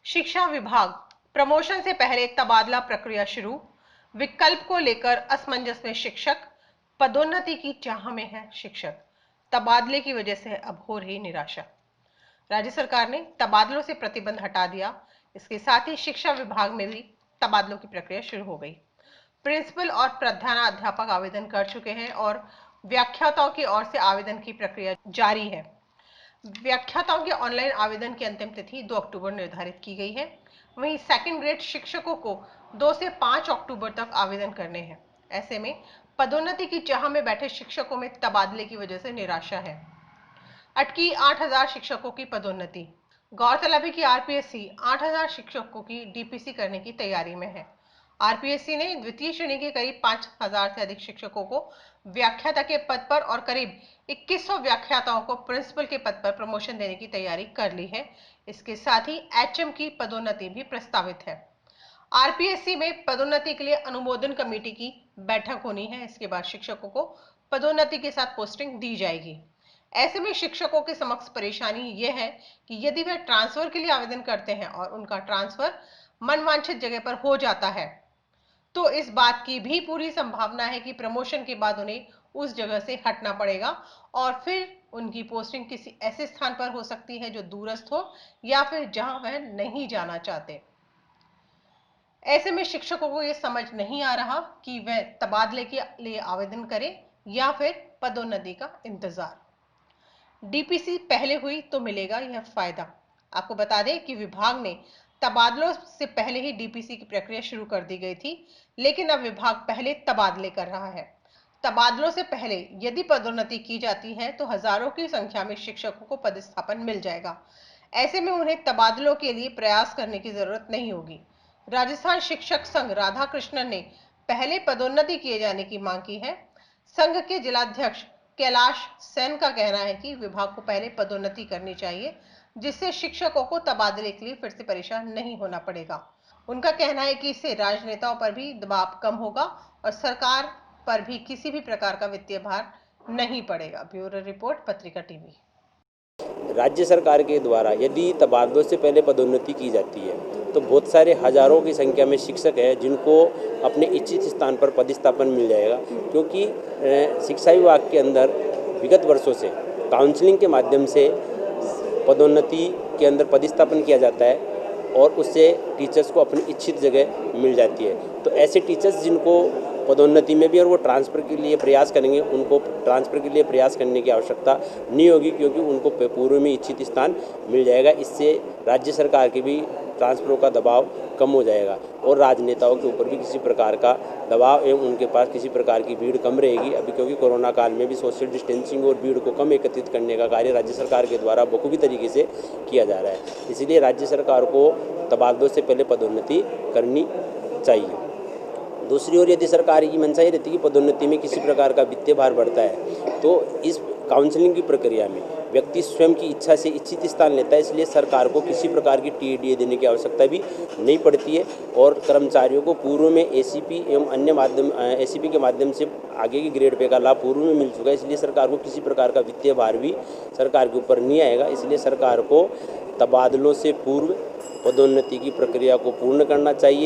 शिक्षा विभाग प्रमोशन से पहले तबादला प्रक्रिया शुरू। विकल्प को लेकर असमंजस में शिक्षक। पदोन्नति की चाह में है शिक्षक। तबादले की वजह से अब हो रही निराशा। राज्य सरकार ने तबादलों से प्रतिबंध हटा दिया। इसके साथ ही शिक्षा विभाग में भी तबादलों की प्रक्रिया शुरू हो गई। प्रिंसिपल और प्रधानाध्यापक आवेदन कर चुके हैं और व्याख्याताओं की ओर से आवेदन की प्रक्रिया जारी है। व्याख्याताओं के ऑनलाइन आवेदन की अंतिम तिथि 2 अक्टूबर निर्धारित की गई है। वहीं सेकंड ग्रेड शिक्षकों को 2 से 5 अक्टूबर तक आवेदन करने हैं। ऐसे में पदोन्नति की चाह में बैठे शिक्षकों में तबादले की वजह से निराशा है। अटकी 8000 शिक्षकों की पदोन्नति। गौरतलब है कि आरपीएससी 8000 शिक्षकों की डीपीसी करने की तैयारी में है। आरपीएससी ने द्वितीय श्रेणी के करीब 5000 से अधिक शिक्षकों को व्याख्याता के पद पर और करीब 2100 व्याख्याताओं को प्रिंसिपल के पद पर प्रमोशन देने की तैयारी कर ली है। इसके साथ ही एचएम की पदोन्नति भी प्रस्तावित है। आरपीएससी में पदोन्नति के लिए अनुमोदन कमेटी की बैठक होनी है। इसके बाद शिक्षकों को पदोन्नति के साथ पोस्टिंग दी जाएगी। ऐसे में शिक्षकों के समक्ष परेशानी यह है कि यदि वे ट्रांसफर के लिए आवेदन करते हैं और उनका ट्रांसफर मनवांछित जगह पर हो जाता है तो इस बात की भी पूरी संभावना है कि प्रमोशन के बाद उन्हें उस जगह से हटना पड़ेगा और फिर उनकी पोस्टिंग किसी ऐसे स्थान पर हो सकती है जो दूरस्थ हो या फिर जहां वह नहीं जाना चाहते। ऐसे में शिक्षकों को यह समझ नहीं आ रहा कि वह तबादले के लिए आवेदन करें या फिर पदोन्नति का इंतजार। डीपीसी पहले हुई तो मिलेगा यह फायदा। आपको बता दें कि विभाग ने तबादलों से पहले ही डीपीसी की प्रक्रिया शुरू कर दी गई थी, लेकिन अब विभाग पहले तबादले कर रहा है। तबादलों से पहले यदि पदोन्नति की जाती है तो हजारों की संख्या में शिक्षकों को पदस्थापन मिल जाएगा। ऐसे में उन्हें तबादलों के लिए प्रयास करने की जरूरत नहीं होगी। राजस्थान शिक्षक संघ राधाकृष्णन ने पहले पदोन्नति किए जाने की मांग की है। संघ के जिलाध्यक्ष कैलाश सेन का कहना है कि विभाग को पहले पदोन्नति करनी चाहिए, जिससे शिक्षकों को तबादले के लिए फिर से परेशान नहीं होना पड़ेगा। उनका कहना है कि इससे राजनेताओं पर भी दबाव कम होगा और सरकार पर भी किसी भी प्रकार का वित्तीय भार नहीं पड़ेगा। ब्यूरो रिपोर्ट, पत्रिका टीवी। राज्य सरकार के द्वारा यदि तबादलों से पहले पदोन्नति की जाती है तो बहुत सारे हजारों की संख्या में शिक्षक हैं जिनको अपने इच्छित स्थान पर पदस्थापन मिल जाएगा, क्योंकि शिक्षा विभाग के अंदर विगत वर्षों से काउंसलिंग के माध्यम से पदोन्नति के अंदर पदस्थापन किया जाता है और उससे टीचर्स को अपनी इच्छित जगह मिल जाती है। तो ऐसे टीचर्स जिनको पदोन्नति में भी और वो ट्रांसफ़र के लिए प्रयास करेंगे, उनको ट्रांसफ़र के लिए प्रयास करने की आवश्यकता नहीं होगी, क्योंकि उनको पूर्व में इच्छित स्थान मिल जाएगा। इससे राज्य सरकार के भी ट्रांसफ़रों का दबाव कम हो जाएगा और राजनेताओं के ऊपर भी किसी प्रकार का दबाव एवं उनके पास किसी प्रकार की भीड़ कम रहेगी। अभी क्योंकि कोरोना काल में भी सोशल डिस्टेंसिंग और भीड़ को कम एकत्रित करने का कार्य राज्य सरकार के द्वारा बखूबी तरीके से किया जा रहा है। इसलिए राज्य सरकार को तबादलों से पहले पदोन्नति करनी चाहिए। दूसरी ओर यदि सरकार की मंशा ये रहती है कि पदोन्नति में किसी प्रकार का वित्तीय भार बढ़ता है तो इस काउंसलिंग की प्रक्रिया में व्यक्ति स्वयं की इच्छा से इच्छित स्थान लेता है, इसलिए सरकार को किसी प्रकार की टीडीए देने की आवश्यकता भी नहीं पड़ती है और कर्मचारियों को पूर्व में एसीपी एवं अन्य एसीपी के माध्यम से आगे के ग्रेड पे का लाभ पूर्व में मिल चुका है। इसलिए सरकार को किसी प्रकार का वित्तीय भार भी सरकार के ऊपर नहीं आएगा। इसलिए सरकार को तबादलों से पूर्व पदोन्नति की प्रक्रिया को पूर्ण करना चाहिए।